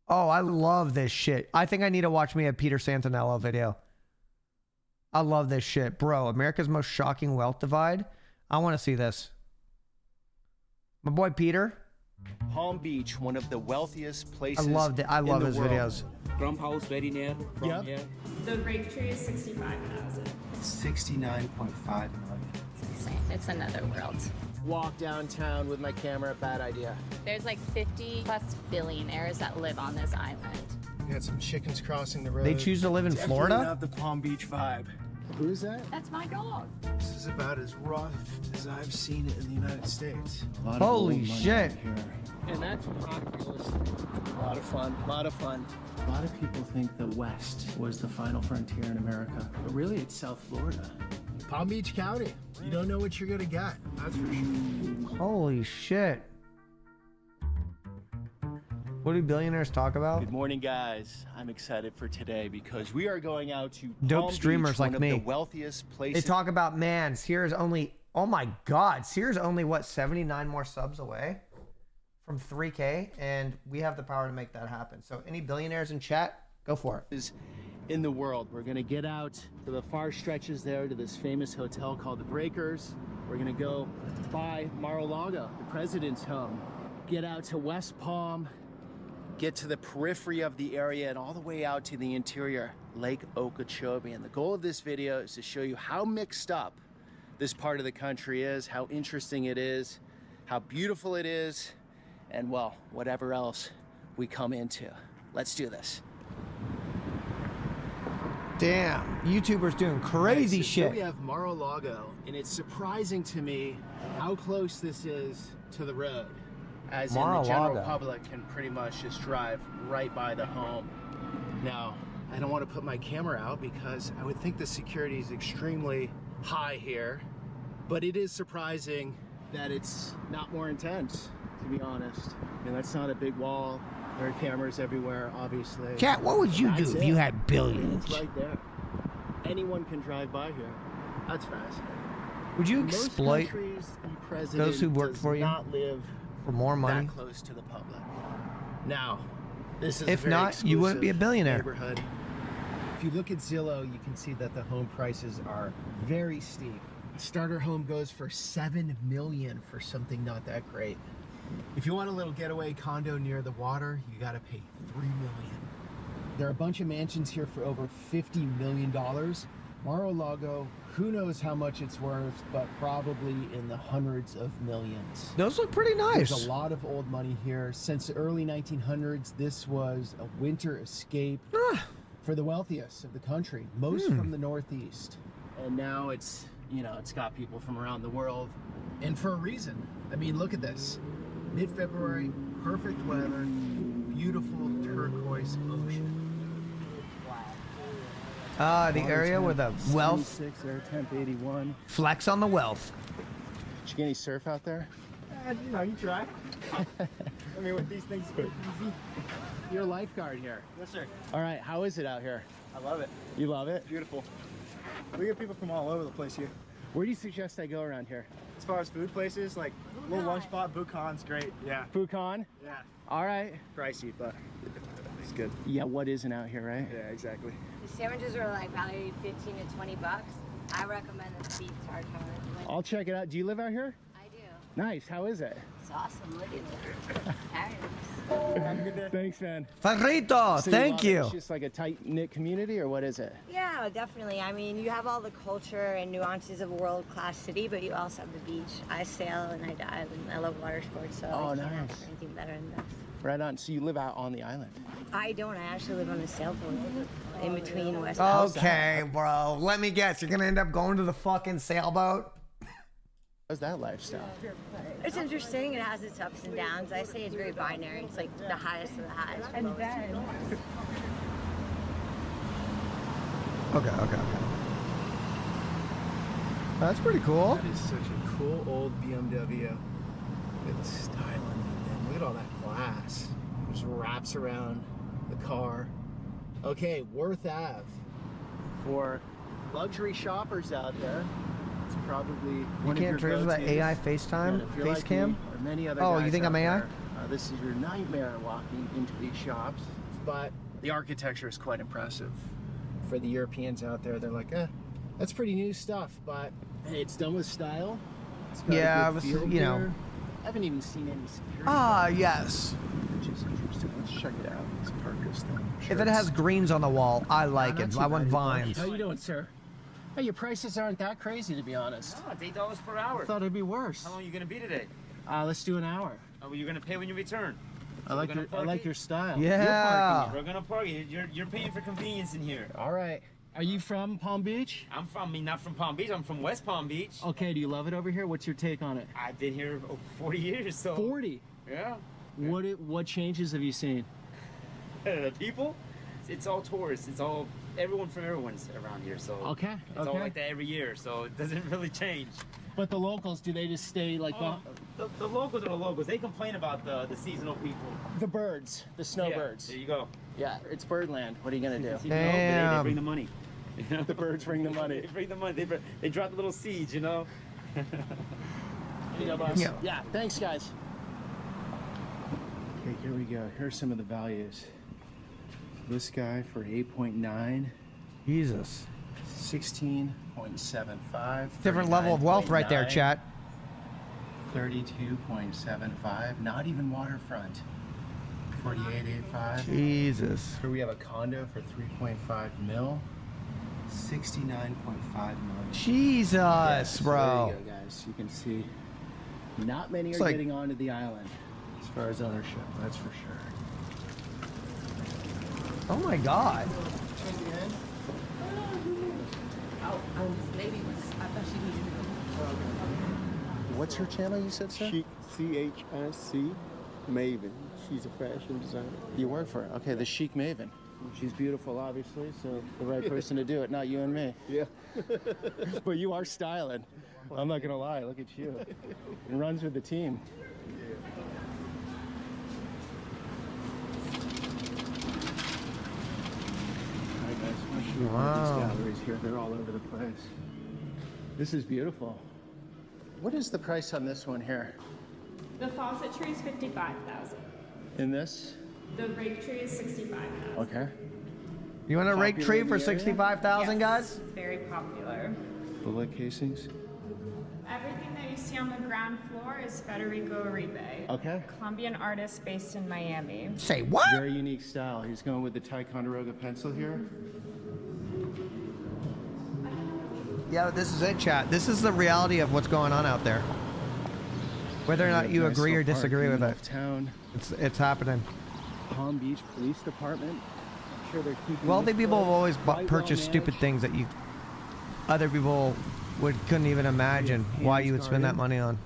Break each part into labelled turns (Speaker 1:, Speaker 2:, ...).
Speaker 1: Oh, I love this shit. I think I need to watch me a Peter Santinello video. I love this shit. Bro, America's most shocking wealth divide. I want to see this. My boy Peter.
Speaker 2: Palm Beach, one of the wealthiest places.
Speaker 1: I loved it. I love his videos.
Speaker 3: Trump House very near from here.
Speaker 4: The grape tree is 65,000.
Speaker 2: 69.5 million.
Speaker 4: It's insane. It's another world.
Speaker 2: Walk downtown with my camera, bad idea.
Speaker 4: There's like 50 plus billionaires that live on this island.
Speaker 2: We had some chickens crossing the road.
Speaker 1: They choose to live in Florida?
Speaker 2: Definitely not the Palm Beach vibe. Who's that?
Speaker 4: That's my dog.
Speaker 2: This is about as rough as I've seen it in the United States.
Speaker 1: Holy shit.
Speaker 2: Here. And that's populous. A lot of fun, a lot of fun. A lot of people think the West was the final frontier in America, but really it's South Florida. Palm Beach County. You don't know what you're gonna get, that's for sure.
Speaker 1: Holy shit. What do billionaires talk about?
Speaker 2: Good morning, guys. I'm excited for today because we are going out to
Speaker 1: Dope
Speaker 2: Palm
Speaker 1: streamers
Speaker 2: Beach,
Speaker 1: like
Speaker 2: one
Speaker 1: me.
Speaker 2: of the wealthiest places.
Speaker 1: They talk about, man, Cyr's only, oh my God, Cyr's only, what, 79 more subs away from 3K, and we have the power to make that happen. So any billionaires in chat, go for it.
Speaker 2: Is in the world. We're gonna get out to the far stretches there to this famous hotel called the Breakers. We're gonna go by Mar-a-Lago, the president's home. Get out to West Palm, get to the periphery of the area and all the way out to the interior, Lake Okeechobee. And the goal of this video is to show you how mixed up this part of the country is, how interesting it is, how beautiful it is, and well, whatever else we come into. Let's do this.
Speaker 1: Damn, YouTubers doing crazy
Speaker 2: So
Speaker 1: shit.
Speaker 2: here we have Mar-a-Lago, and it's surprising to me how close this is to the road. As in the general public can pretty much just drive right by the home. Now, I don't want to put my camera out because I would think the security is extremely high here, but it is surprising that it's not more intense, to be honest. And that's not a big wall. There are cameras everywhere, obviously.
Speaker 1: Chat, what would you do if you had billions?
Speaker 2: It's right there. Anyone can drive by here. That's fascinating.
Speaker 1: Would you
Speaker 2: Most
Speaker 1: exploit
Speaker 2: countries, the president
Speaker 1: those who work
Speaker 2: does
Speaker 1: for you
Speaker 2: not live
Speaker 1: for more money?
Speaker 2: that close to the public. Now, this is
Speaker 1: If
Speaker 2: a very
Speaker 1: not, you wouldn't be a
Speaker 2: exclusive
Speaker 1: billionaire.
Speaker 2: neighborhood. If you look at Zillow, you can see that the home prices are very steep. A starter home goes for $7 million for something not that great. If you want a little getaway condo near the water, you gotta pay $3 million. There are a bunch of mansions here for over $50 million. Mar-a-Lago, who knows how much it's worth, but probably in the hundreds of millions.
Speaker 1: Those look pretty nice.
Speaker 2: There's a lot of old money here. Since the early 1900s, this was a winter escape for the wealthiest of the country, most from the Northeast. And now it's, you know, it's got people from around the world, and for a reason. I mean, look at this. Mid-February, perfect weather, beautiful turquoise ocean.
Speaker 1: Ah, the area with a wealth
Speaker 2: 76, air temp 81.
Speaker 1: flex on the wealth.
Speaker 2: Did you get any surf out there?
Speaker 5: You know, you try. I mean, with these things, it's easy.
Speaker 2: You're a lifeguard here.
Speaker 5: Yes, sir.
Speaker 2: All right, how is it out here?
Speaker 5: I love it.
Speaker 2: You love it?
Speaker 5: Beautiful. We get people from all over the place here.
Speaker 2: Where do you suggest I go around here?
Speaker 5: As far as food places, like little lunch spot, Bucan's great. Yeah.
Speaker 2: Fucon?
Speaker 5: Yeah.
Speaker 2: All right.
Speaker 5: Pricey, but it's good.
Speaker 2: Yeah, what isn't out here, right?
Speaker 5: Yeah, exactly.
Speaker 6: The sandwiches are like probably 15 to 20 bucks. I recommend the beef tartare.
Speaker 2: I'll check it out. Do you live out here?
Speaker 6: I do.
Speaker 2: Nice. How is it?
Speaker 6: It's awesome. Look at it.
Speaker 5: Have a good day.
Speaker 2: Thanks, man.
Speaker 1: Farrito,
Speaker 2: So
Speaker 1: thank you.
Speaker 2: It's just like a tight-knit community, or what is it?
Speaker 6: Yeah, definitely. I mean, you have all the culture and nuances of a world-class city, but you also have the beach. I sail and I dive, and I love water sports, so
Speaker 2: Oh,
Speaker 6: I can't ask
Speaker 2: nice.
Speaker 6: for anything better than this.
Speaker 2: Right on. So you live out on the island?
Speaker 6: I don't. I actually live on a sailboat in between West.
Speaker 1: Okay, bro. Let me guess. You're gonna end up going to the fucking sailboat?
Speaker 2: How's that lifestyle?
Speaker 6: It's interesting. It has its ups and downs. I say it's very binary. It's like the highest of the highs. And then.
Speaker 1: Okay. That's pretty cool.
Speaker 2: That is such a cool old BMW. Look at the style on that thing. Look at all that glass. It just wraps around the car. Okay, Worth Ave. For luxury shoppers out there, it's probably
Speaker 1: You
Speaker 2: one
Speaker 1: can't
Speaker 2: of your
Speaker 1: transfer that
Speaker 2: go-tos.
Speaker 1: AI
Speaker 2: And
Speaker 1: FaceTime,
Speaker 2: if you're
Speaker 1: face
Speaker 2: like
Speaker 1: cam.
Speaker 2: me, or many other
Speaker 1: Oh,
Speaker 2: guys
Speaker 1: you think
Speaker 2: out
Speaker 1: I'm AI?
Speaker 2: there, This is your nightmare walking into these shops, but the architecture is quite impressive. For the Europeans out there, they're like, that's pretty new stuff, but hey, it's done with style. It's got
Speaker 1: Yeah,
Speaker 2: a
Speaker 1: I
Speaker 2: good
Speaker 1: was,
Speaker 2: feel
Speaker 1: you know.
Speaker 2: here. I haven't even seen any security.
Speaker 1: Ah, yes.
Speaker 2: Which is interesting. Let's check it out. Let's park this thing.
Speaker 1: If it has greens on the wall, I like it. I want vines.
Speaker 2: How you doing, sir? Hey, your prices aren't that crazy, to be honest.
Speaker 3: Oh, it's $8 per hour.
Speaker 2: I thought it'd be worse.
Speaker 3: How long are you gonna be today?
Speaker 2: Let's do an hour.
Speaker 3: Oh, well, you're gonna pay when you return.
Speaker 2: I like your style.
Speaker 1: Yeah.
Speaker 3: We're gonna park it. You're paying for convenience in here.
Speaker 2: All right. Are you from Palm Beach?
Speaker 3: Not from Palm Beach. I'm from West Palm Beach.
Speaker 2: Okay, do you love it over here? What's your take on it?
Speaker 3: I've been here over 40 years, so.
Speaker 2: 40?
Speaker 3: Yeah.
Speaker 2: What changes have you seen?
Speaker 3: The people? It's all tourists. It's all everyone from everyone's around here, so.
Speaker 2: Okay.
Speaker 3: It's all like that every year, so it doesn't really change.
Speaker 2: But the locals, do they just stay like
Speaker 3: the locals are the locals. They complain about the seasonal people.
Speaker 2: the birds, the snowbirds?
Speaker 3: There you go.
Speaker 2: Yeah, it's birdland. What are you gonna do?
Speaker 3: You know, but they
Speaker 1: Damn.
Speaker 3: bring the money. You know?
Speaker 2: The birds bring the money.
Speaker 3: They bring the money. They drop the little seeds, you know.
Speaker 1: Yeah.
Speaker 2: Yeah, thanks guys. Okay, here we go. Here's some of the values. This guy for 8.9,
Speaker 1: Jesus.
Speaker 2: 16.75.
Speaker 1: Different level of wealth right there,
Speaker 2: 39.9,
Speaker 1: chat.
Speaker 2: 32.75. Not even waterfront. 48.85.
Speaker 1: Jesus.
Speaker 2: Here we have a condo for 3.5 mil. 69.5 million.
Speaker 1: Jesus,
Speaker 2: Yes,
Speaker 1: bro.
Speaker 2: There you go, guys. You can see not many
Speaker 1: It's
Speaker 2: are
Speaker 1: like-
Speaker 2: getting onto the island as far as ownership, that's for sure.
Speaker 1: Oh my God.
Speaker 2: What's her channel you said, sir?
Speaker 5: Chic, CHIC, Maven. She's a fashion designer.
Speaker 2: You work for her. Okay, the Chic Maven. She's beautiful, obviously, so the right person to do it, not you and me.
Speaker 5: Yeah.
Speaker 2: But you are styling. I'm not gonna lie, look at you. It runs with the team. All right, guys, I'm gonna show you
Speaker 1: Wow.
Speaker 2: these galleries here. They're all over the place. This is beautiful. What is the price on this one here?
Speaker 7: The faucet tree is 55,000.
Speaker 2: In this?
Speaker 7: The rake tree is 65,000.
Speaker 2: Okay.
Speaker 1: You want a rake
Speaker 2: Popular
Speaker 1: tree
Speaker 2: in
Speaker 1: for
Speaker 2: the area?
Speaker 1: 65,000, guys?
Speaker 7: It's very popular.
Speaker 2: Bullet casings.
Speaker 7: Everything that you see on the ground floor is Federico Uribe,
Speaker 2: Okay.
Speaker 7: Colombian artist based in Miami.
Speaker 1: Say what?
Speaker 2: Very unique style. He's going with the Ticonderoga pencil here.
Speaker 1: Yeah, this is it, chat. This is the reality of what's going on out there. Whether or not you
Speaker 2: Nice
Speaker 1: agree or
Speaker 2: little park
Speaker 1: disagree
Speaker 2: in
Speaker 1: with
Speaker 2: the
Speaker 1: it,
Speaker 2: middle of town.
Speaker 1: it's happening.
Speaker 2: Palm Beach Police Department. I'm sure they're keeping
Speaker 1: Wealthy
Speaker 2: this
Speaker 1: people have
Speaker 2: place
Speaker 1: always
Speaker 2: quite
Speaker 1: purchased
Speaker 2: well
Speaker 1: stupid
Speaker 2: managed.
Speaker 1: things that other people couldn't even imagine
Speaker 2: Yeah,
Speaker 1: why
Speaker 2: Hands
Speaker 1: you would spend that
Speaker 2: Garden.
Speaker 1: money on.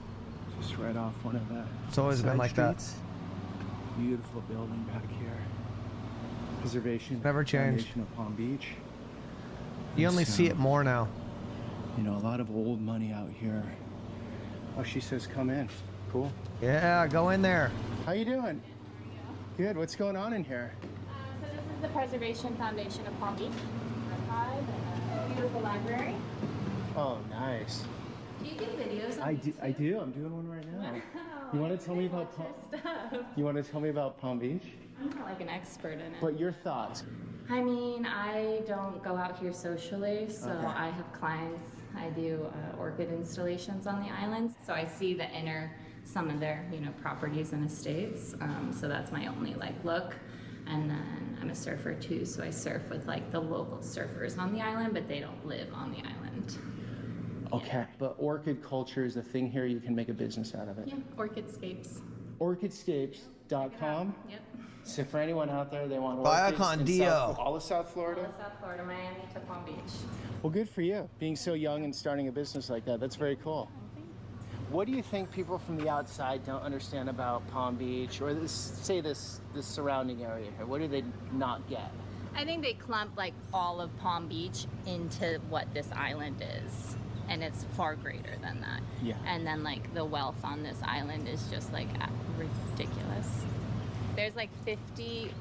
Speaker 2: Just right off one of the
Speaker 1: It's always been
Speaker 2: side
Speaker 1: like that.
Speaker 2: streets. Beautiful building back here. Preservation.
Speaker 1: Never changed.
Speaker 2: Foundation of Palm Beach.
Speaker 1: You only see
Speaker 2: So,
Speaker 1: it more now.
Speaker 2: You know, a lot of old money out here. Oh, she says come in. Cool.
Speaker 1: Yeah, go in there.
Speaker 2: How you doing? Good. What's going on in here?
Speaker 4: So this is the Preservation Foundation of Palm Beach. Archive and a beautiful library.
Speaker 2: Oh, nice.
Speaker 4: Do you do videos?
Speaker 2: I do. I'm doing one right now. You want to tell me about You want to tell me about Palm Beach?
Speaker 4: I'm not like an expert in it.
Speaker 2: But your thoughts?
Speaker 4: I mean, I don't go out here socially, so
Speaker 2: Okay.
Speaker 4: I have clients. I do orchid installations on the islands, so I see the some of their properties and estates. So that's my only look. And then I'm a surfer too, so I surf with the local surfers on the island, but they don't live on the island.
Speaker 2: Okay. But orchid culture is the thing here. You can make a business out of it.
Speaker 4: Yeah, orchidscapes.
Speaker 2: Orchidscapes.com.
Speaker 4: Yep.
Speaker 2: So for anyone out there, they want
Speaker 1: Buy a
Speaker 2: orchids in
Speaker 1: condio.
Speaker 2: all of South Florida.
Speaker 4: All of South Florida, Miami to Palm Beach.
Speaker 2: Well, good for you. Being so young and starting a business like that, that's very cool. What do you think people from the outside don't understand about Palm Beach or this surrounding area here? What do they not get?
Speaker 4: I think they clump all of Palm Beach into what this island is, and it's far greater than that.
Speaker 2: Yeah.
Speaker 4: And then the wealth on this island is just ridiculous. There's 50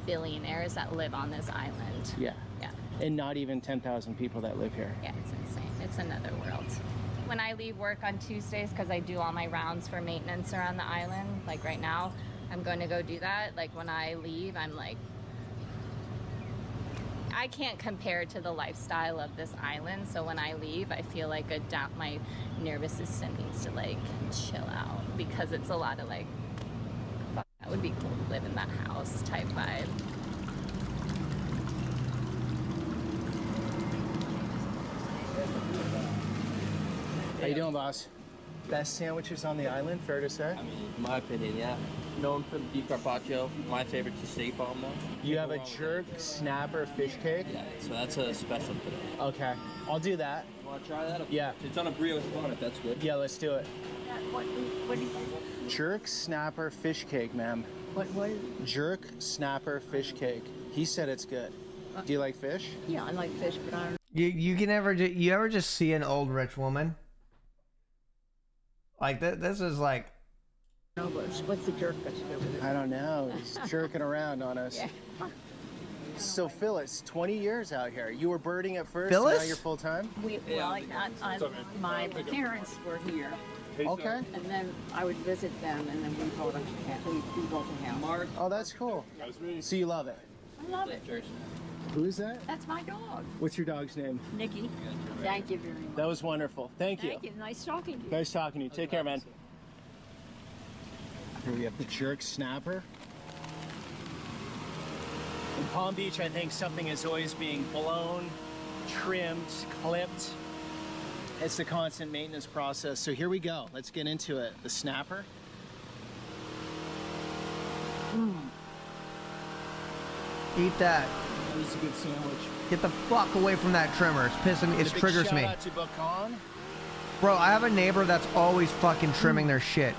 Speaker 4: billionaires that live on this island.
Speaker 2: Yeah.
Speaker 4: Yeah.
Speaker 2: And not even 10,000 people that live here.
Speaker 4: Yeah, it's insane. It's another world. when I leave work on Tuesdays, because I do all my rounds for maintenance around the island, like right now, I'm going to go do that. Like when I leave, I'm like, I can't compare to the lifestyle of this island. So when I leave, I feel like my nervous system needs to like chill out, because it's a lot of like, fuck, that would be cool to live in that house type vibe.
Speaker 2: How you doing, boss? Best sandwiches on the island, fair to say?
Speaker 8: I mean, in my opinion, yeah. Known for the beef carpaccio. My favorite's the steak bomb, though.
Speaker 2: You have a jerk snapper fish cake?
Speaker 8: Yeah, so that's a special today.
Speaker 2: Okay, I'll do that.
Speaker 8: You want to try that?
Speaker 2: Yeah.
Speaker 8: It's on a brioche bun, if that's good.
Speaker 2: Yeah, let's do it.
Speaker 6: What do you think?
Speaker 2: Jerk snapper fish cake, ma'am.
Speaker 6: What is it?
Speaker 2: Jerk snapper fish cake. He said it's good. Do you like fish?
Speaker 6: Yeah, I like fish, but I don't.
Speaker 1: You ever just see an old rich woman? Like this is like.
Speaker 6: know what's the jerk got to do with it.
Speaker 2: I don't know. He's jerking around on us.
Speaker 6: Yeah.
Speaker 2: So Phyllis, 20 years out here. You were birding at first,
Speaker 1: Phyllis?
Speaker 2: now you're full time?
Speaker 9: My parents were here,
Speaker 2: Okay.
Speaker 9: and then I would visit them, and then we bought a house.
Speaker 8: Mark.
Speaker 2: Oh, that's cool. So you love it.
Speaker 9: I love it.
Speaker 2: Who is that?
Speaker 9: That's my dog,
Speaker 2: What's your dog's name?
Speaker 9: Nikki. Thank you very much.
Speaker 2: That was wonderful. Thank you.
Speaker 9: Thank you. Nice talking to you.
Speaker 2: Nice talking to you. Take care, man. Here we have the jerk snapper. In Palm Beach, I think something is always being blown, trimmed, clipped. It's the constant maintenance process. So here we go. Let's get into it. The snapper.
Speaker 1: Eat that.
Speaker 2: That was a good sandwich.
Speaker 1: Get the fuck away from that trimmer. It's pissing me. It
Speaker 2: Big
Speaker 1: triggers
Speaker 2: shout
Speaker 1: me.
Speaker 2: out to Bacan.
Speaker 1: Bro, I have a neighbor that's always fucking trimming their shit.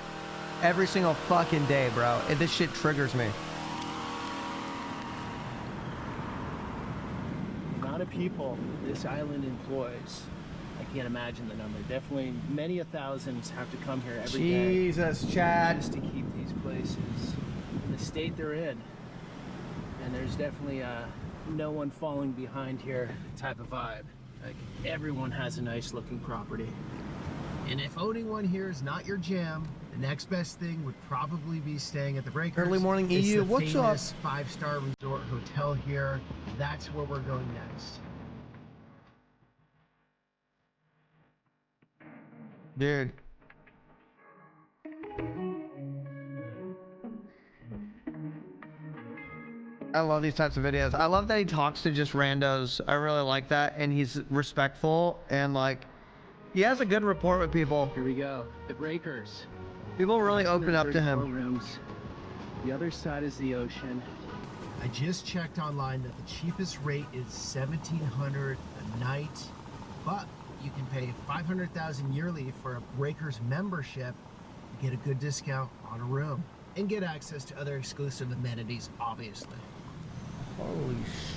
Speaker 1: Every single fucking day, bro. This shit triggers me.
Speaker 2: The amount of people this island employs, I can't imagine the number. Definitely many thousands have to come here every day
Speaker 1: Jesus, Chad.
Speaker 2: just to keep these places in the state they're in. And there's definitely no one falling behind here type of vibe. Like everyone has a nice looking property. And if owning one here is not your jam, the next best thing would probably be staying at the Breakers.
Speaker 1: Early morning
Speaker 2: It's
Speaker 1: EU,
Speaker 2: the
Speaker 1: what's up?
Speaker 2: famous 5-star resort hotel here. That's where we're going next.
Speaker 1: Dude. I love these types of videos. I love that he talks to just randos. I really like that. And he's respectful and like, he has a good rapport with people.
Speaker 2: Here we go. The Breakers.
Speaker 1: People really open up to
Speaker 2: 34
Speaker 1: him.
Speaker 2: Rooms. The other side is the ocean. I just checked online that the cheapest rate is $1,700 a night, but you can pay $500,000 yearly for a Breakers membership to get a good discount on a room and get access to other exclusive amenities, obviously.
Speaker 1: Holy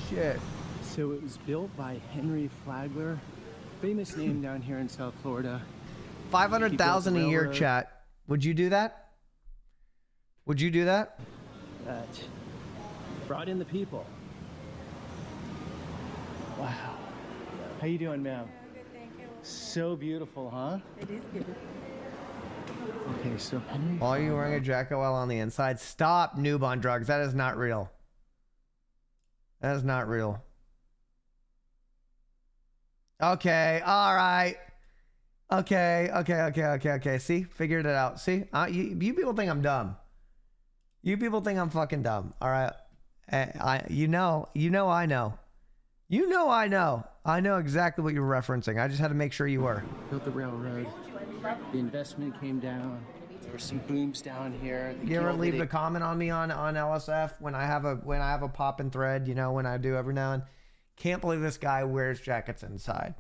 Speaker 1: shit.
Speaker 2: So it was built by Henry Flagler, famous name down here in South Florida.
Speaker 1: 500,000 a year,
Speaker 2: railroad.
Speaker 1: chat. Would you do that? Would you do that?
Speaker 2: That brought in the people. Wow. How you doing, ma'am?
Speaker 6: Good, thank you.
Speaker 2: So beautiful, huh?
Speaker 6: It is good.
Speaker 2: Okay, so Henry.
Speaker 1: Why are you wearing a Jacko L on the inside? Stop, noob on drugs. That is not real. That is not real. Okay, all right. Okay. See? Figured it out. See? You people think I'm dumb. You people think I'm fucking dumb. All right? I know I know. I know exactly what you're referencing. I just had to make sure you were.
Speaker 2: Built the railroad. The investment came down. There were some booms down here.
Speaker 1: You ever leave a comment on me on LSF when I have a poppin' thread, you know, when I do every now and then? Can't believe this guy wears jackets inside.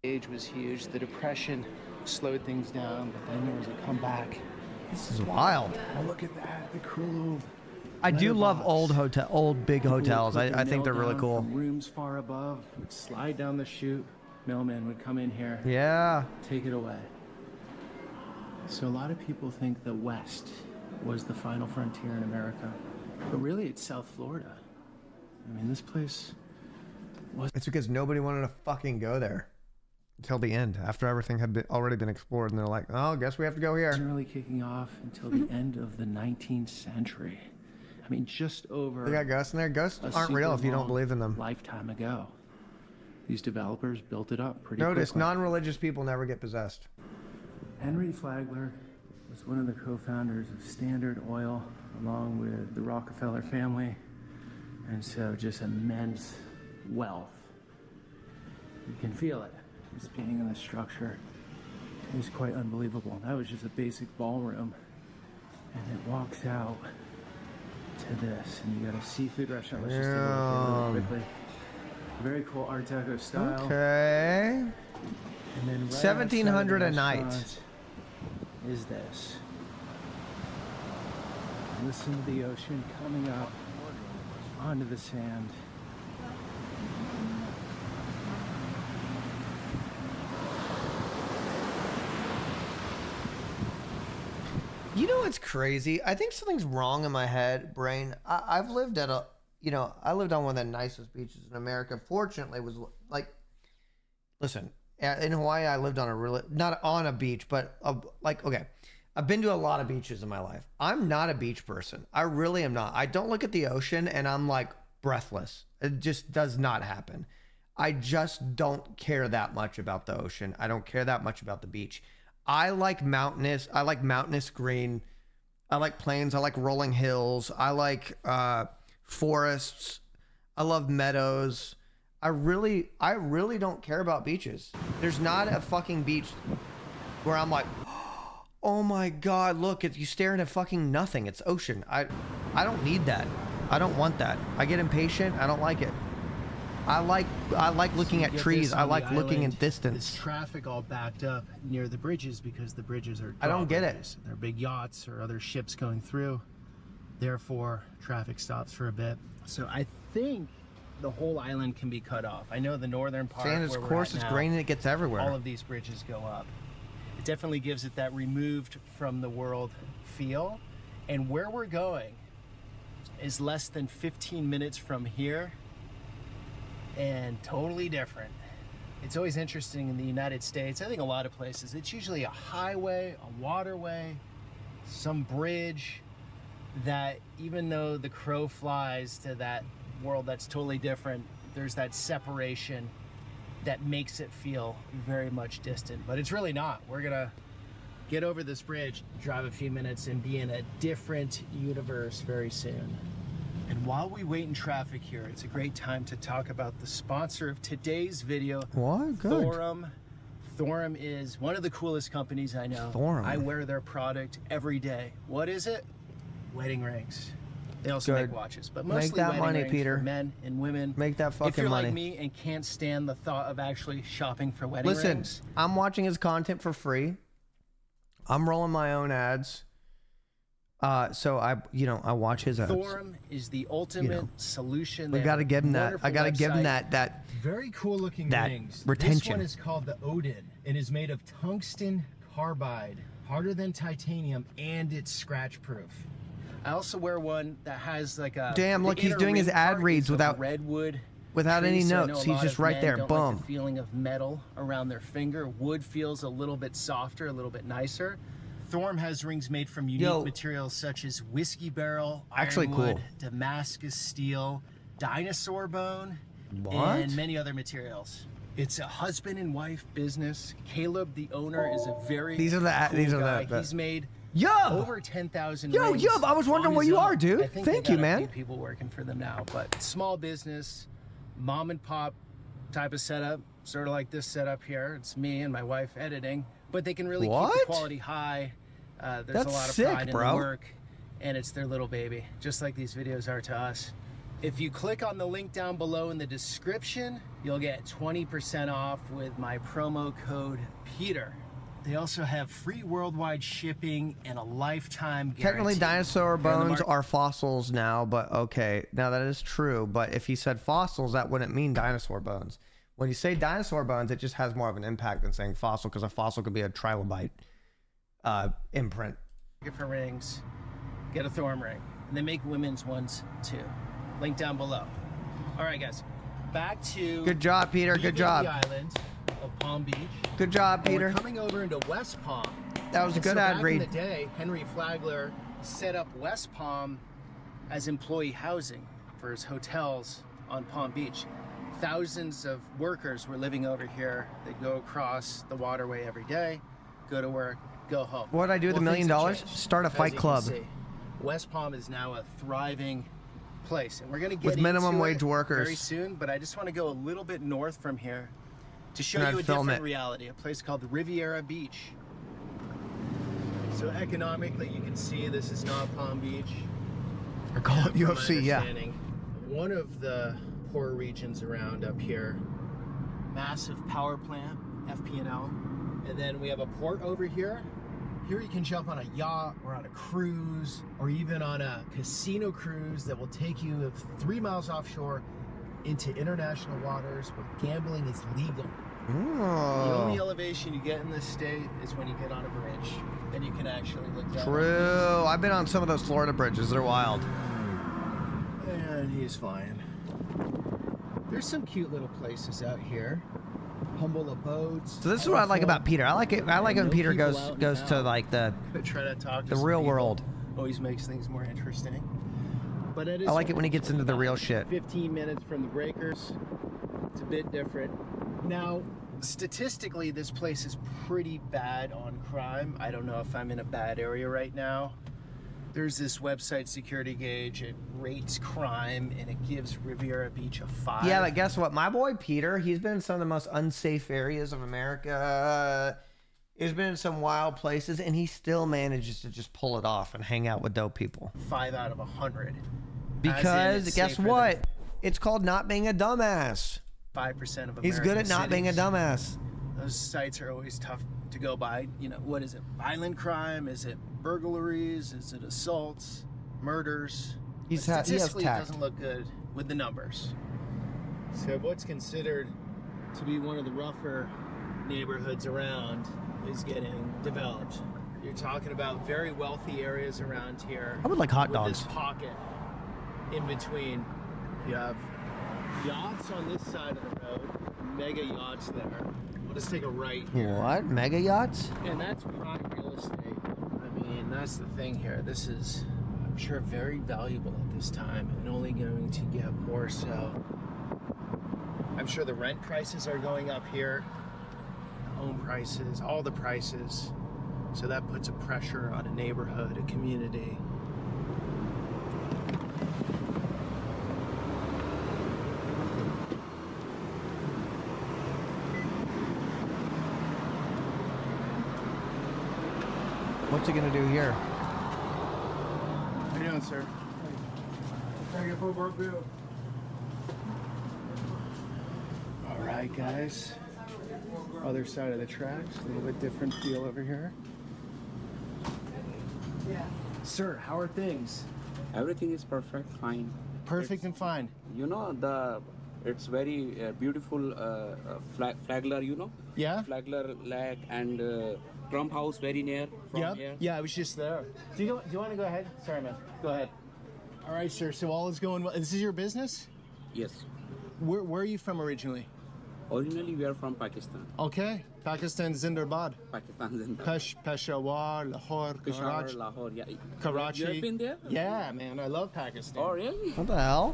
Speaker 2: Age was huge. The Depression slowed things down, but then there was a comeback.
Speaker 1: This is wild.
Speaker 2: Oh, look at that. The Krulov.
Speaker 1: I do love old big hotels.
Speaker 2: People would
Speaker 1: I
Speaker 2: put
Speaker 1: think they're
Speaker 2: mail
Speaker 1: really
Speaker 2: down
Speaker 1: cool.
Speaker 2: from rooms far above, would slide down the chute. Mailman would come in here,
Speaker 1: Yeah.
Speaker 2: take it away. So a lot of people think the West was the final frontier in America, but really it's South Florida. I mean, this place was.
Speaker 1: It's because nobody wanted to fucking go there. until the end, after everything had already been explored, and they're like, oh, I guess we have to go here.
Speaker 2: It wasn't really kicking off until the end of the 19th century. I mean, just over.
Speaker 1: They got ghosts in there. Ghosts aren't real if you don't believe in them.
Speaker 2: Lifetime ago, these developers built it up pretty
Speaker 1: Notice,
Speaker 2: quickly.
Speaker 1: non-religious people never get possessed.
Speaker 2: Henry Flagler was one of the co-founders of Standard Oil, along with the Rockefeller family, and so just immense wealth. You can feel it. Just being in the structure is quite unbelievable. That was just a basic ballroom, and it walks out to this, and you got a seafood restaurant. Let's just take a look at it really quickly. Very cool Art Deco style.
Speaker 1: Okay.
Speaker 2: And then right
Speaker 1: 1700 a
Speaker 2: outside the
Speaker 1: night.
Speaker 2: restaurant is this. Listen to the ocean coming up onto the sand.
Speaker 1: You know what's crazy? I think something's wrong in my head, brain. I've lived at I lived on one of the nicest beaches in America. Fortunately, it was like, listen, in Hawaii, I lived on not on a beach, but okay. I've been to a lot of beaches in my life. I'm not a beach person. I really am not. I don't look at the ocean and I'm like breathless. It just does not happen. I just don't care that much about the ocean. I don't care that much about the beach. I like mountainous green. I like plains. I like rolling hills. I like forests. I love meadows. I really don't care about beaches. There's not a fucking beach where I'm like, oh my God, look, you staring at fucking nothing. It's ocean. I don't need that. I don't want that. I get impatient. I don't like it. I like looking at trees. I like looking in distance.
Speaker 2: There's traffic all backed up near the bridges because the bridges are
Speaker 1: I don't get it.
Speaker 2: They're big yachts or other ships going through. Therefore, traffic stops for a bit. So I think the whole island can be cut off. I know the northern part.
Speaker 1: Sand, of course, is grain and it gets everywhere.
Speaker 2: All of these bridges go up. It definitely gives it that removed from the world feel. And where we're going is less than 15 minutes from here. And totally different. It's always interesting in the United States, I think a lot of places, it's usually a highway, a waterway, some bridge that even though the crow flies to that world that's totally different, there's that separation that makes it feel very much distant. But it's really not. We're gonna get over this bridge, drive a few minutes, and be in a different universe very soon. And while we wait in traffic here, it's a great time to talk about the sponsor of today's video,
Speaker 1: What? Good.
Speaker 2: Thorum. Thorum is one of the coolest companies I know.
Speaker 1: Thorum.
Speaker 2: I wear their product every day. What is it? Wedding rings. They also
Speaker 1: Good.
Speaker 2: make watches, but mostly
Speaker 1: Make that
Speaker 2: wedding
Speaker 1: money,
Speaker 2: rings
Speaker 1: Peter.
Speaker 2: for men and women.
Speaker 1: Make that fucking
Speaker 2: If you're
Speaker 1: money.
Speaker 2: like me and can't stand the thought of actually shopping for wedding
Speaker 1: Listen,
Speaker 2: rings,
Speaker 1: I'm watching his content for free. I'm rolling my own ads. So I watch his ads.
Speaker 2: Thorum is the ultimate solution.
Speaker 1: We
Speaker 2: They
Speaker 1: got
Speaker 2: have
Speaker 1: to
Speaker 2: a
Speaker 1: give him that. I
Speaker 2: wonderful
Speaker 1: got to give him
Speaker 2: website.
Speaker 1: that.
Speaker 2: Very cool looking
Speaker 1: that
Speaker 2: rings.
Speaker 1: retention.
Speaker 2: This one is called the Odin. It is made of tungsten carbide, harder than titanium, and it's scratch proof. I also wear one that has like a
Speaker 1: Damn,
Speaker 2: the
Speaker 1: look, he's
Speaker 2: inner
Speaker 1: doing his
Speaker 2: ring
Speaker 1: ad
Speaker 2: part
Speaker 1: reads
Speaker 2: is of
Speaker 1: without-
Speaker 2: redwood
Speaker 1: without any
Speaker 2: tree, so I know
Speaker 1: notes.
Speaker 2: a
Speaker 1: He's
Speaker 2: lot
Speaker 1: just
Speaker 2: of
Speaker 1: right
Speaker 2: men
Speaker 1: there.
Speaker 2: don't like
Speaker 1: Boom.
Speaker 2: the feeling of metal around their finger. Wood feels a little bit softer, a little bit nicer. Thorum has rings made from unique materials such as whiskey barrel,
Speaker 1: Actually
Speaker 2: ironwood,
Speaker 1: cool.
Speaker 2: Damascus steel, dinosaur bone,
Speaker 1: What?
Speaker 2: and many other materials. It's a husband and wife business. Caleb, the owner, is a very
Speaker 1: These are the
Speaker 2: cool
Speaker 1: these are
Speaker 2: guy.
Speaker 1: the.
Speaker 2: He's made
Speaker 1: Yub!
Speaker 2: over 10,000
Speaker 1: Yo,
Speaker 2: rings
Speaker 1: Yub, I was wondering
Speaker 2: on
Speaker 1: where
Speaker 2: his
Speaker 1: you
Speaker 2: own.
Speaker 1: are, dude.
Speaker 2: I think
Speaker 1: Thank
Speaker 2: they
Speaker 1: you,
Speaker 2: got a
Speaker 1: man.
Speaker 2: few people working for them now, but small business, mom and pop type of setup, sort of like this setup here. It's me and my wife editing, but they can really keep
Speaker 1: What?
Speaker 2: the quality high. There's
Speaker 1: That's
Speaker 2: a lot of
Speaker 1: sick,
Speaker 2: pride in
Speaker 1: bro.
Speaker 2: the work, and it's their little baby, just like these videos are to us. If you click on the link down below in the description, you'll get 20% off with my promo code PETER. They also have free worldwide shipping and a lifetime guarantee.
Speaker 1: Technically, dinosaur
Speaker 2: They're in the
Speaker 1: bones
Speaker 2: market-
Speaker 1: are fossils now, but okay. Now that is true, but if he said fossils, that wouldn't mean dinosaur bones. When you say dinosaur bones, it just has more of an impact than saying fossil, because a fossil could be a trilobite imprint.
Speaker 2: For rings, get a Thorum ring. And they make women's ones too. Link down below. All right, guys. Back to
Speaker 1: Good job, Peter. Good
Speaker 2: leaving
Speaker 1: job.
Speaker 2: the island. of Palm Beach.
Speaker 1: Good job,
Speaker 2: And
Speaker 1: Peter.
Speaker 2: we're coming over into West Palm.
Speaker 1: That was a
Speaker 2: And
Speaker 1: good
Speaker 2: so
Speaker 1: ad
Speaker 2: back
Speaker 1: read.
Speaker 2: in the day, Henry Flagler set up West Palm as employee housing for his hotels on Palm Beach. Thousands of workers were living over here. They'd go across the waterway every day, go to work, go home.
Speaker 1: What'd I do with $1 million?
Speaker 2: things have changed.
Speaker 1: Start a
Speaker 2: As
Speaker 1: fight
Speaker 2: you can
Speaker 1: club.
Speaker 2: see, West Palm is now a thriving place, and we're going to get
Speaker 1: With minimum
Speaker 2: into
Speaker 1: wage
Speaker 2: it
Speaker 1: workers.
Speaker 2: very soon. But I just want to go a little bit north from here to show
Speaker 1: And
Speaker 2: you
Speaker 1: I'd
Speaker 2: a
Speaker 1: film
Speaker 2: different
Speaker 1: it.
Speaker 2: reality. A place called the Riviera Beach. So economically, you can see this is not Palm Beach.
Speaker 1: Or call it
Speaker 2: From my
Speaker 1: UFC, yeah.
Speaker 2: understanding, one of the poor regions around up here. Massive power plant, FP&L. And then we have a port over here. Here you can jump on a yacht or on a cruise or even on a casino cruise that will take you 3 miles offshore into international waters where gambling is legal. The only
Speaker 1: Oh,
Speaker 2: elevation you get in this state is when you get on a bridge. Then you can actually look down.
Speaker 1: true. I've been on some of those Florida bridges. They're wild.
Speaker 2: And he's flying. There's some cute little places out here. Humble abodes.
Speaker 1: So this is what I like about Peter. I like it. I like when
Speaker 2: know
Speaker 1: Peter
Speaker 2: people
Speaker 1: goes
Speaker 2: out and
Speaker 1: goes to
Speaker 2: about.
Speaker 1: like the
Speaker 2: Try to talk to
Speaker 1: the
Speaker 2: some
Speaker 1: real
Speaker 2: people.
Speaker 1: world.
Speaker 2: Always makes things more interesting. But it is
Speaker 1: I like it when he gets into the real shit.
Speaker 2: 15 minutes from the breakers. It's a bit different. Now, statistically, this place is pretty bad on crime. I don't know if I'm in a bad area right now. There's this website, Security Gauge. It rates crime and it gives Riviera Beach a 5.
Speaker 1: Yeah, but guess what? My boy Peter, he's been in some of the most unsafe areas of America. He's been in some wild places, and he still manages to just pull it off and hang out with dope people.
Speaker 2: 5 out of 100.
Speaker 1: Because
Speaker 2: it's
Speaker 1: guess
Speaker 2: safer than
Speaker 1: what? It's called not being a dumbass.
Speaker 2: 5% of American
Speaker 1: He's good at not being a
Speaker 2: cities.
Speaker 1: dumbass.
Speaker 2: Those sites are always tough to go by. You know, what is it? Violent crime? Is it burglaries? Is it assaults? Murders?
Speaker 1: He
Speaker 2: But
Speaker 1: has
Speaker 2: statistically, it
Speaker 1: tact.
Speaker 2: doesn't look good with the numbers. So what's considered to be one of the rougher neighborhoods around is getting developed. You're talking about very wealthy areas around here.
Speaker 1: I would like hot
Speaker 2: with
Speaker 1: dogs.
Speaker 2: This pocket in between. You have yachts on this side of the road, mega yachts there. We'll just take a right here.
Speaker 1: What? Mega yachts?
Speaker 2: And that's prime real estate. I mean, that's the thing here. This is, I'm sure, very valuable at this time and only going to get more so. I'm sure the rent prices are going up here, home prices, all the prices. So that puts a pressure on a neighborhood, a community.
Speaker 1: What's he gonna do here?
Speaker 2: How you doing, sir? All right, guys. Other side of the tracks, a little bit different feel over here. Sir, how are things?
Speaker 10: Everything is perfect, fine.
Speaker 2: Perfect and fine.
Speaker 10: You know it's very beautiful Flagler. You know.
Speaker 2: Yeah.
Speaker 10: Flagler Lake and Trump House very near from here.
Speaker 2: Yeah, I was just there. Do you want to go ahead? Sorry, man. Go ahead. All right, sir. So all is going well. This is your business?
Speaker 10: Yes.
Speaker 2: Where are you from originally?
Speaker 10: Originally we are from Pakistan.
Speaker 2: Okay. Pakistan Zindabad.
Speaker 10: Pakistan Zindabad.
Speaker 2: Peshawar, Lahore,
Speaker 10: Peshawar,
Speaker 2: Karachi.
Speaker 10: Lahore. Yeah.
Speaker 2: Karachi.
Speaker 10: You have been there?
Speaker 2: Yeah, man. I love Pakistan.
Speaker 10: Oh really?
Speaker 1: What the hell?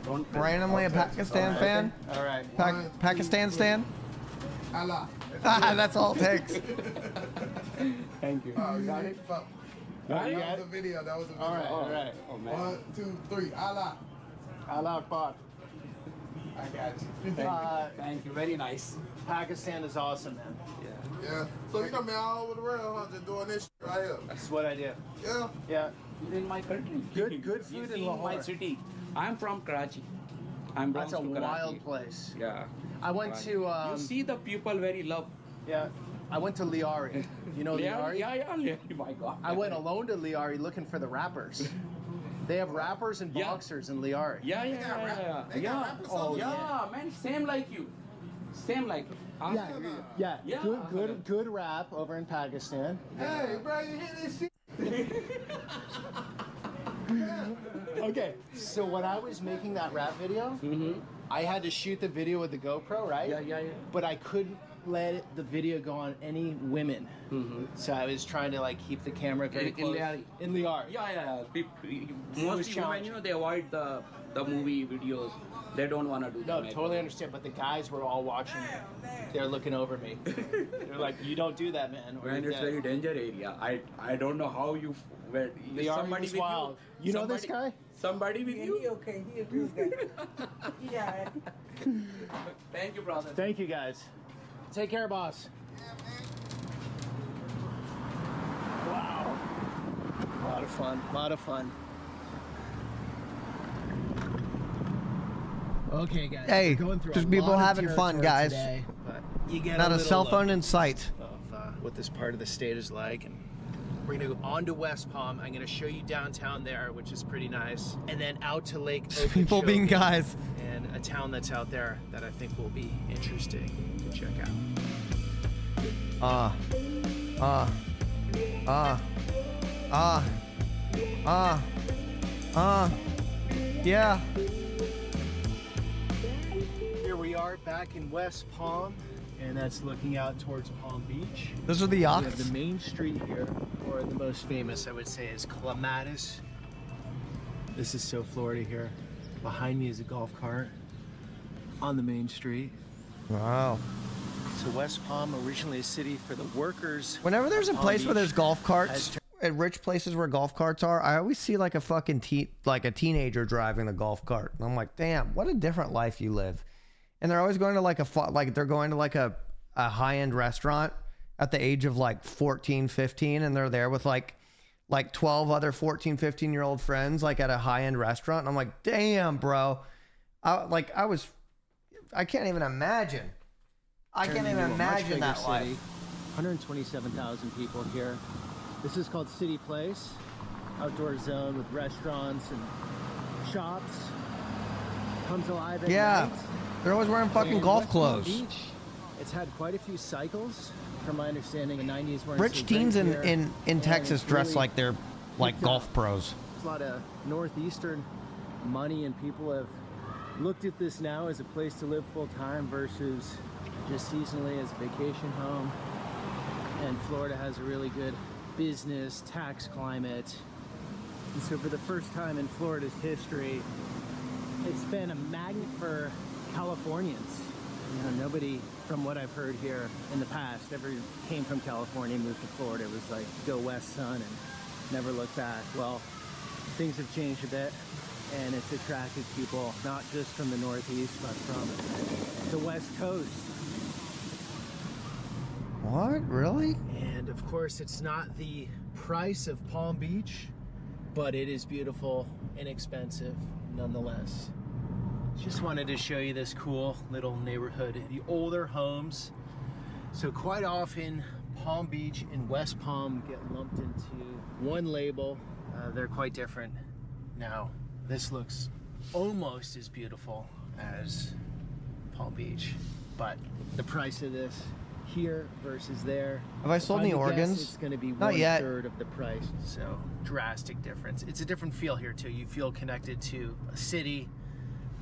Speaker 10: Don't
Speaker 1: Randomly a Pakistan fan?
Speaker 2: All right.
Speaker 1: Pakistan stan?
Speaker 5: Allah.
Speaker 1: That's all it takes.
Speaker 2: Thank you.
Speaker 5: Oh, you got it?
Speaker 2: Got
Speaker 5: That
Speaker 2: it?
Speaker 5: was a video. That was a video.
Speaker 2: All right, all right.
Speaker 10: Oh man.
Speaker 5: 1, 2, 3. Allah.
Speaker 2: Allah Akbar.
Speaker 5: I got you.
Speaker 10: Thank you. Very nice.
Speaker 2: Pakistan is awesome, man.
Speaker 5: Yeah. So you know, man, all over the world, huh? Just doing this shit right here.
Speaker 2: That's what I do.
Speaker 5: Yeah.
Speaker 2: Yeah.
Speaker 10: In my country.
Speaker 2: Good
Speaker 10: You
Speaker 2: food
Speaker 10: see
Speaker 2: in Lahore.
Speaker 10: my city. I'm from Karachi. I'm
Speaker 2: That's a
Speaker 10: belongs to Karachi.
Speaker 2: wild place.
Speaker 10: Yeah.
Speaker 2: I went to
Speaker 10: you see the people very love.
Speaker 2: yeah. I went to Liari. You know Liari?
Speaker 10: Yeah, Liari. My God.
Speaker 2: I went alone to Liari looking for the rappers. They have rappers and
Speaker 10: Yeah.
Speaker 2: boxers in Liari.
Speaker 10: Yeah.
Speaker 5: They got rappers
Speaker 10: Oh,
Speaker 5: on
Speaker 10: yeah, man, same like you. Same like you.
Speaker 2: Yeah.
Speaker 10: Yeah.
Speaker 2: Good rap over in Pakistan.
Speaker 5: Hey, bro, you hear this shit?
Speaker 2: Okay, so when I was making that rap video, I had to shoot the video with the GoPro, right?
Speaker 8: Yeah.
Speaker 2: But I couldn't let the video go on any women. So I was trying to like keep the camera very close. In the art.
Speaker 8: Yeah. Mostly women, you know, they avoid the movie videos. They don't want to do that.
Speaker 2: No, totally understand. But the guys were all watching. They're looking over me. They're like, "You don't do that, man."
Speaker 8: Man, it's very danger area. I don't know how you. Where
Speaker 2: the somebody is wild. You know this guy?
Speaker 8: Somebody with you?
Speaker 9: He okay. He a good guy. Yeah.
Speaker 8: Thank you, brother.
Speaker 2: Thank you, guys. Take care, boss. Wow. A lot of fun. A lot of fun. Okay, guys.
Speaker 1: Hey,
Speaker 2: we're going through
Speaker 1: just
Speaker 2: a
Speaker 1: people
Speaker 2: lot of
Speaker 1: having fun,
Speaker 2: territory
Speaker 1: guys.
Speaker 2: Today, but you get
Speaker 1: Not a
Speaker 2: little
Speaker 1: cell phone
Speaker 2: look
Speaker 1: in sight.
Speaker 2: of what this part of the state is like, and we're gonna go on to West Palm. I'm gonna show you downtown there, which is pretty nice, and then out to Lake Okeechobee.
Speaker 1: People being guys.
Speaker 2: And a town that's out there that I think will be interesting to check out.
Speaker 1: Yeah.
Speaker 2: Here we are back in West Palm, and that's looking out towards Palm Beach.
Speaker 1: Those are the
Speaker 2: We have
Speaker 1: yachts.
Speaker 2: the main street here, or the most famous, I would say, is Clematis. This is so Florida here. Behind me is a golf cart on the main street.
Speaker 1: Wow.
Speaker 2: So West Palm, originally a city for the workers.
Speaker 1: Whenever there's a
Speaker 2: Palm
Speaker 1: place where
Speaker 2: Beach
Speaker 1: there's golf
Speaker 2: has
Speaker 1: carts, at rich places where golf carts are, I always see like a fucking teenager driving the golf cart. And I'm like, damn, what a different life you live. And they're always going to they're going to like a high-end restaurant at the age of like 14, 15, and they're there with like 12 other 14, 15-year-old friends like at a high-end restaurant. And I'm like, damn, bro. I can't even imagine. I can't even imagine that life.
Speaker 2: 127,000 people here. This is called City Place, outdoor zone with restaurants and shops. Comes alive at night.
Speaker 1: They're always wearing fucking
Speaker 2: And
Speaker 1: golf
Speaker 2: West Palm
Speaker 1: clothes.
Speaker 2: Beach, it's had quite a few cycles. From my understanding, the 90s were
Speaker 1: Rich teens in Texas dress
Speaker 2: really
Speaker 1: like they're like
Speaker 2: picked
Speaker 1: golf
Speaker 2: up.
Speaker 1: pros.
Speaker 2: There's a lot of northeastern money, and people have looked at this now as a place to live full time versus just seasonally as a vacation home. And Florida has a really good business tax climate. And so for the first time in Florida's history, it's been a magnet for Californians. You know, nobody, from what I've heard here in the past, ever came from California and moved to Florida. It was like, go west, son, and never look back. Well, things have changed a bit, and it's attracted people, not just from the Northeast, but from the West Coast.
Speaker 1: What? Really?
Speaker 2: And of course, it's not the price of Palm Beach, but it is beautiful, inexpensive, nonetheless. Just wanted to show you this cool little neighborhood, the older homes. So quite often, Palm Beach and West Palm get lumped into one label. They're quite different. Now, this looks almost as beautiful as Palm Beach, but the price of this here versus there.
Speaker 1: Have I sold any organs?
Speaker 2: It's going to be
Speaker 1: Not yet.
Speaker 2: 1/3 of the price. So drastic difference. It's a different feel here too. You feel connected to a city.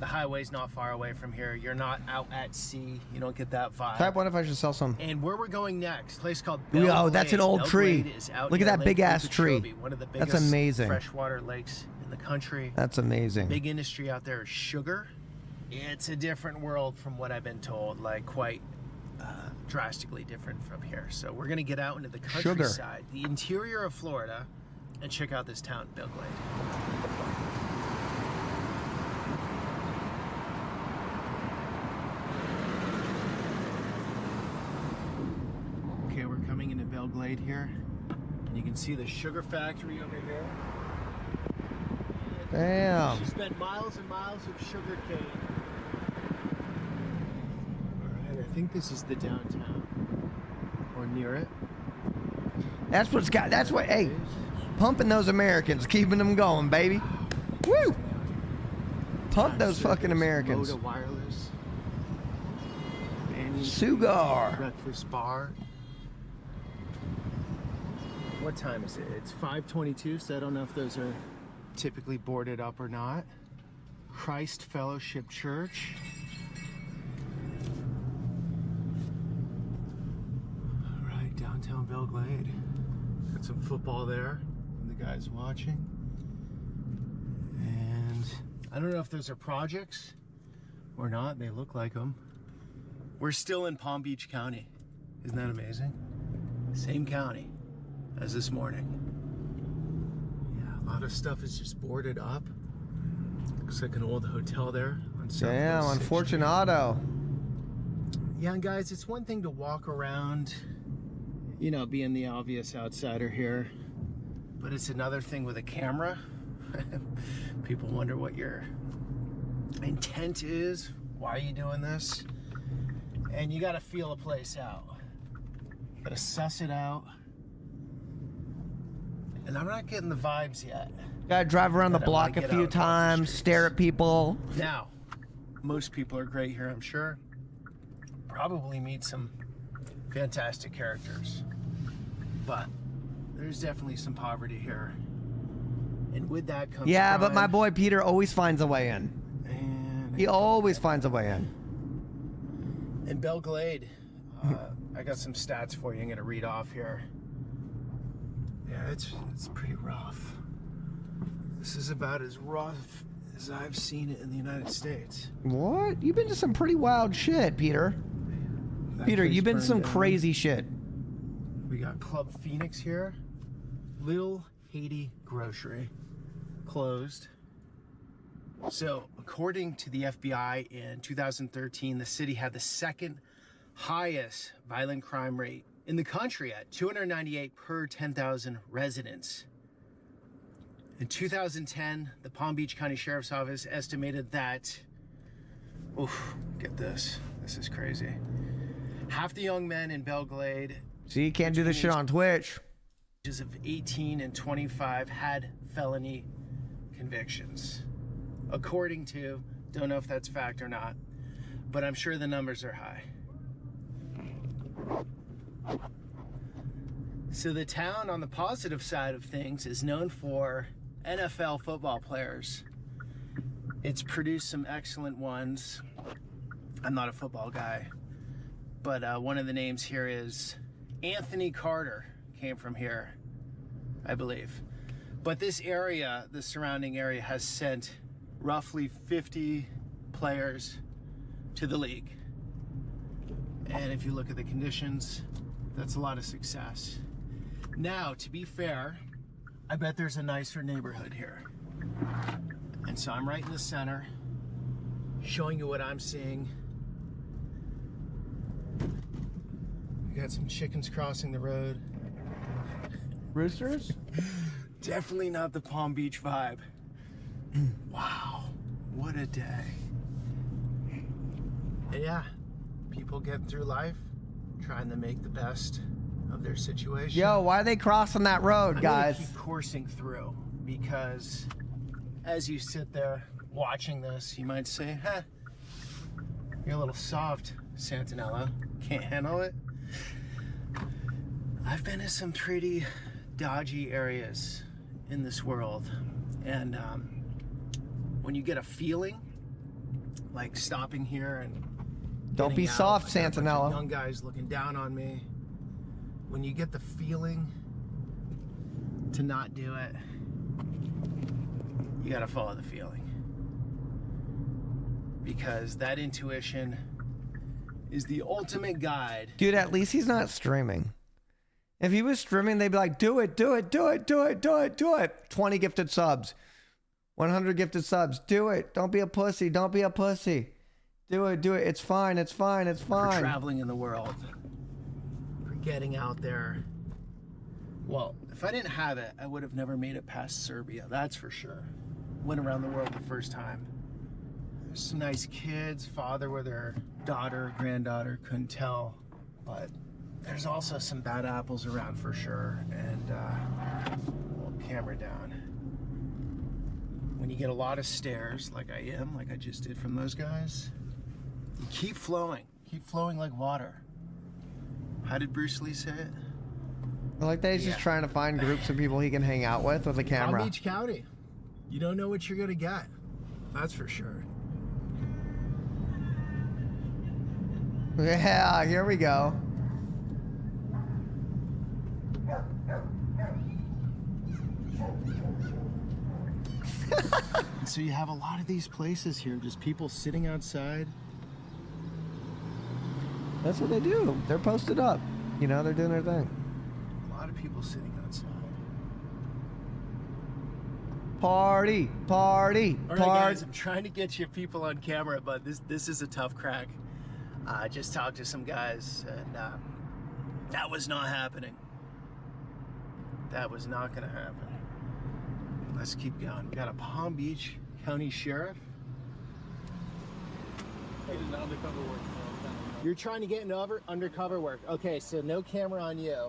Speaker 2: The highway's not far away from here. You're not out at sea. You don't get that vibe.
Speaker 1: Type one if I should sell some.
Speaker 2: And where we're going next, a place called
Speaker 1: Ooh,
Speaker 2: Belgrade.
Speaker 1: oh, that's an old
Speaker 2: Belgrade
Speaker 1: tree.
Speaker 2: is out
Speaker 1: Look at
Speaker 2: near
Speaker 1: that big
Speaker 2: Lake
Speaker 1: ass tree.
Speaker 2: Okeechobee, one of the
Speaker 1: That's
Speaker 2: biggest
Speaker 1: amazing.
Speaker 2: freshwater lakes in the country.
Speaker 1: That's amazing.
Speaker 2: Big industry out there is sugar. It's a different world from what I've been told, like quite drastically different from here. So we're gonna get out into the countryside, the interior of Florida, and check out this town, Belgrade. Okay, we're coming into Belgrade here, and you can see the sugar factory over here.
Speaker 1: Damn.
Speaker 2: She spent miles and miles of sugar cane. Alright, I think this is the downtown. Or near it.
Speaker 1: That's what's got. That's what. Hey, pumping those Americans, keeping them going, baby. Woo! Pump those fucking Americans.
Speaker 2: Moda Wireless.
Speaker 1: Sugar.
Speaker 2: Breakfast bar. What time is it? It's 5:22, so I don't know if those are typically boarded up or not. Christ Fellowship Church. All right, downtown Belglade. Got some football there, and the guys watching. And I don't know if those are projects or not. They look like them. We're still in Palm Beach County. Isn't that amazing? Same county as this morning. Yeah, a lot of stuff is just boarded up. Looks like an old hotel there on Southwest
Speaker 1: Damn,
Speaker 2: 6th
Speaker 1: unfortunado.
Speaker 2: Street. Yeah, and guys, it's one thing to walk around, you know, being the obvious outsider here, but it's another thing with a camera. People wonder what your intent is. Why are you doing this? And you got to feel a place out. Got to suss it out. And I'm not getting the vibes yet.
Speaker 1: Gotta drive around the block a few times, stare at people.
Speaker 2: Now, most people are great here, I'm sure. Probably meet some fantastic characters. But there's definitely some poverty here. And with that comes
Speaker 1: Yeah,
Speaker 2: crime.
Speaker 1: but my boy Peter always finds a way in.
Speaker 2: And
Speaker 1: He always finds a way in.
Speaker 2: in Belglade, I got some stats for you I'm gonna read off here. Yeah, it's pretty rough. This is about as rough as I've seen it in the United States.
Speaker 1: What? You've been to some pretty wild shit, Peter.
Speaker 2: That
Speaker 1: Peter,
Speaker 2: place
Speaker 1: you've been to some
Speaker 2: burned down.
Speaker 1: crazy shit.
Speaker 2: We got Club Phoenix here. Little Haiti Grocery. Closed. So, according to the FBI in 2013, the city had the second highest violent crime rate in the country at 298 per 10,000 residents. In 2010, the Palm Beach County Sheriff's Office estimated that, oof, get this is crazy. Half the young men in Belglade,
Speaker 1: See, you can't do this shit on Twitch.
Speaker 2: ages of 18 and 25, had felony convictions. According to, don't know if that's fact or not, but I'm sure the numbers are high. So the town, on the positive side of things, is known for NFL football players. It's produced some excellent ones. I'm not a football guy, but one of the names here is Anthony Carter, came from here, I believe. But this area, the surrounding area, has sent roughly 50 players to the league. And if you look at the conditions, that's a lot of success. Now, to be fair, I bet there's a nicer neighborhood here. And so I'm right in the center, showing you what I'm seeing. We got some chickens crossing the road.
Speaker 1: Roosters?
Speaker 2: Definitely not the Palm Beach vibe. Wow, what a day. And yeah, people getting through life, trying to make the best of their situation.
Speaker 1: Yo, why are they crossing that road, guys?
Speaker 2: I'm gonna keep coursing through because as you sit there watching this, you might say, huh, you're a little soft, Santinella. Can't handle it. I've been to some pretty dodgy areas in this world, and when you get a feeling like stopping here and
Speaker 1: Don't be
Speaker 2: getting out,
Speaker 1: soft,
Speaker 2: I got a bunch of
Speaker 1: Santinella.
Speaker 2: young guys looking down on me. When you get the feeling to not do it, you gotta follow the feeling, because that intuition is the ultimate guide.
Speaker 1: Dude, at least he's not streaming. If he was streaming, they'd be like, do it, do it, do it, do it, do it, do it. 20 gifted subs. 100 gifted subs. Do it. Don't be a pussy. Don't be a pussy. Do it, do it. It's fine, it's fine, it's
Speaker 2: For
Speaker 1: fine.
Speaker 2: traveling in the world, for getting out there. Well, if I didn't have it, I would have never made it past Serbia, that's for sure. Went around the world the first time. There's some nice kids, father with their daughter, granddaughter, couldn't tell. But there's also some bad apples around for sure. And well, camera down. When you get a lot of stares, like I am, like I just did from those guys, you keep flowing like water. How did Bruce Lee say it?
Speaker 1: I like that he's just trying to find groups of people he can hang out with a camera.
Speaker 2: Palm Beach County. You don't know what you're gonna get. That's for sure.
Speaker 1: Yeah, here we go.
Speaker 2: So you have a lot of these places here, just people sitting outside.
Speaker 1: That's what they do. They're posted up. You know, they're doing their thing.
Speaker 2: A lot of people sitting outside.
Speaker 1: Party, party,
Speaker 2: All right, guys, I'm trying to get you people on camera, but this is a tough crack. I just talked to some guys, and that was not happening. That was not going to happen. Let's keep going. We got a Palm Beach County Sheriff. You're trying to get into undercover work. Okay, so no camera on you. Yeah.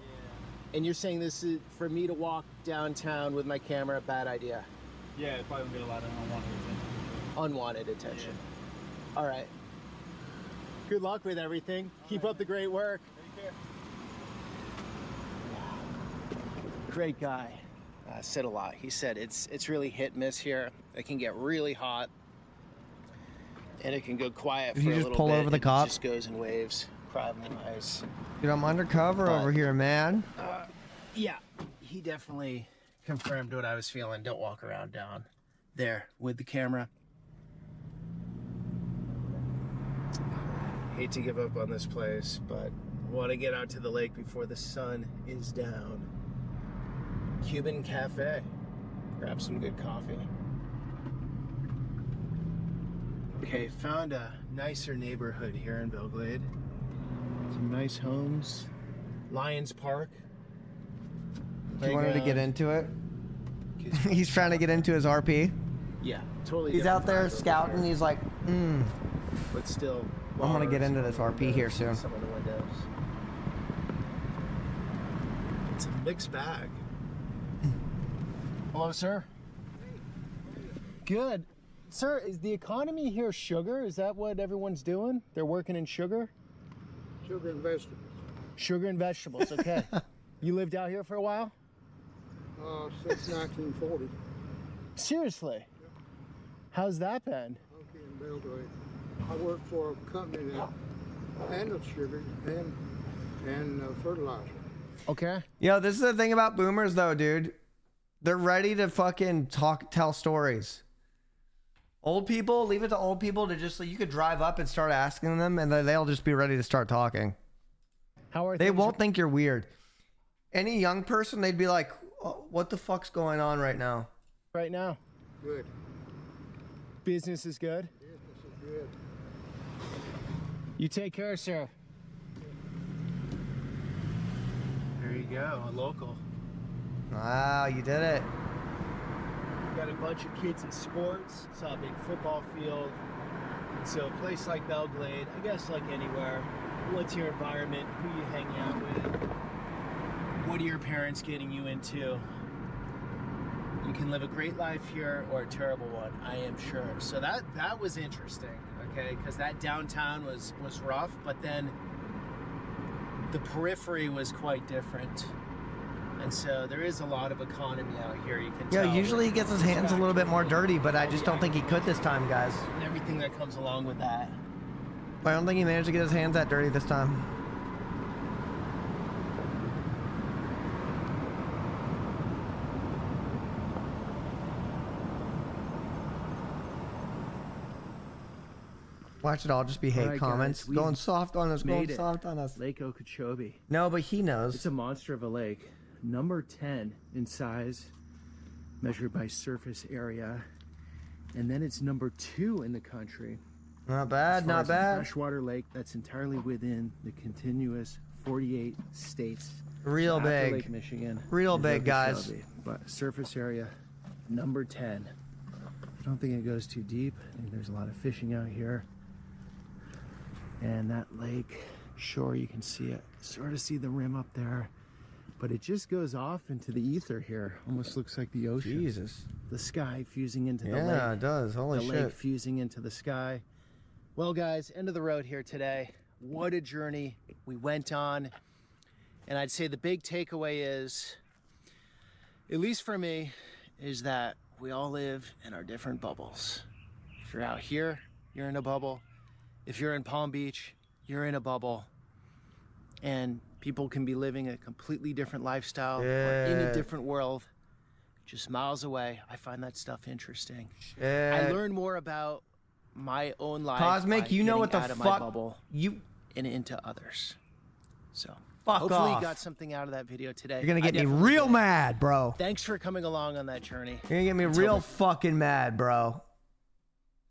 Speaker 2: And you're saying this is for me to walk downtown with my camera, bad idea?
Speaker 5: Yeah, it probably get a lot of unwanted attention.
Speaker 2: Unwanted attention.
Speaker 5: Yeah.
Speaker 2: All right. Good luck with everything. Keep up the great work.
Speaker 5: Take care.
Speaker 2: Great guy. Said a lot. He said it's really hit miss here. It can get really hot, and it can go quiet for a little bit.
Speaker 1: You just pull over the cop?
Speaker 2: It just goes in waves. Problem wise.
Speaker 1: Dude, I'm undercover over here, man.
Speaker 2: Yeah, he definitely confirmed what I was feeling. Don't walk around down there with the camera. Hate to give up on this place, but want to get out to the lake before the sun is down. Cuban Cafe. Grab some good coffee. Okay, found a nicer neighborhood here in Belglade. Some nice homes. Lions Park.
Speaker 1: You wanted to get into it? He's trying to get into his RP.
Speaker 2: Yeah, totally.
Speaker 1: He's out there scouting. He's like,
Speaker 2: But still,
Speaker 1: I'm gonna get into this RP here soon.
Speaker 2: Some of the windows. It's a mixed bag. Hello, sir. Good. Sir, is the economy here sugar? Is that what everyone's doing? They're working in sugar?
Speaker 11: Sugar and vegetables.
Speaker 2: Sugar and vegetables, okay. You lived out here for a while?
Speaker 11: Since 1940.
Speaker 2: Seriously? Yep. How's that been?
Speaker 11: Okay, in Belgrade. I work for a company that handles sugar and fertilizer.
Speaker 2: Okay.
Speaker 1: Yo, this is the thing about boomers, though, dude. They're ready to fucking tell stories. Old people, leave it to old people to just, you could drive up and start asking them, and then they'll just be ready to start talking. They won't think you're weird. Any young person, they'd be like, oh, what the fuck's going on right now?
Speaker 2: Right now?
Speaker 11: Good.
Speaker 2: Business is good?
Speaker 11: Business is good.
Speaker 2: You take care, sir. There you go, a local.
Speaker 1: Wow, you did it.
Speaker 2: Got a bunch of kids in sports, saw a big football field. And so a place like Belglade, I guess like anywhere, what's your environment, who you hanging out with, what are your parents getting you into? You can live a great life here or a terrible one, I am sure. So that was interesting, okay, because that downtown was rough, but then the periphery was quite different. And so there is a lot of economy out here, you can tell.
Speaker 1: Yeah, usually he gets his hands a little bit more dirty, but I just don't think he could this time, guys.
Speaker 2: And everything that comes along with that.
Speaker 1: I don't think he managed to get his hands that dirty this time. Watch it all just be hate
Speaker 2: right,
Speaker 1: comments.
Speaker 2: guys,
Speaker 1: going soft on us, going soft on us.
Speaker 2: Lake Okeechobee.
Speaker 1: No, but he knows.
Speaker 2: It's a monster of a lake. Number 10 in size, measured by surface area. And then it's number 2 in the country.
Speaker 1: Not bad, not bad.
Speaker 2: Freshwater lake that's entirely within the continuous 48 states.
Speaker 1: Real big.
Speaker 2: Lake Michigan.
Speaker 1: Real big, guys.
Speaker 2: But surface area, number 10. I don't think it goes too deep. I think there's a lot of fishing out here. And that lake shore, you can see it, sort of see the rim up there. But it just goes off into the ether here. Almost looks like the ocean.
Speaker 1: Jesus.
Speaker 2: The sky fusing into the lake.
Speaker 1: Yeah, it does. Holy shit.
Speaker 2: The lake fusing into the sky. Well, guys, end of the road here today. What a journey we went on. And I'd say the big takeaway is, at least for me, is that we all live in our different bubbles. If you're out here, you're in a bubble. If you're in Palm Beach, you're in a bubble. And people can be living a completely different lifestyle or in a different world, just miles away. I find that stuff interesting. I learn more about my own life.
Speaker 1: Cosmic, you know what the
Speaker 2: out of
Speaker 1: fuck
Speaker 2: my bubble
Speaker 1: you
Speaker 2: and into others. So
Speaker 1: fuck
Speaker 2: hopefully
Speaker 1: off.
Speaker 2: you got something out of that video today.
Speaker 1: You're gonna get me real mad, bro.
Speaker 2: Thanks for coming along on that journey.
Speaker 1: You're gonna get me real fucking mad, bro.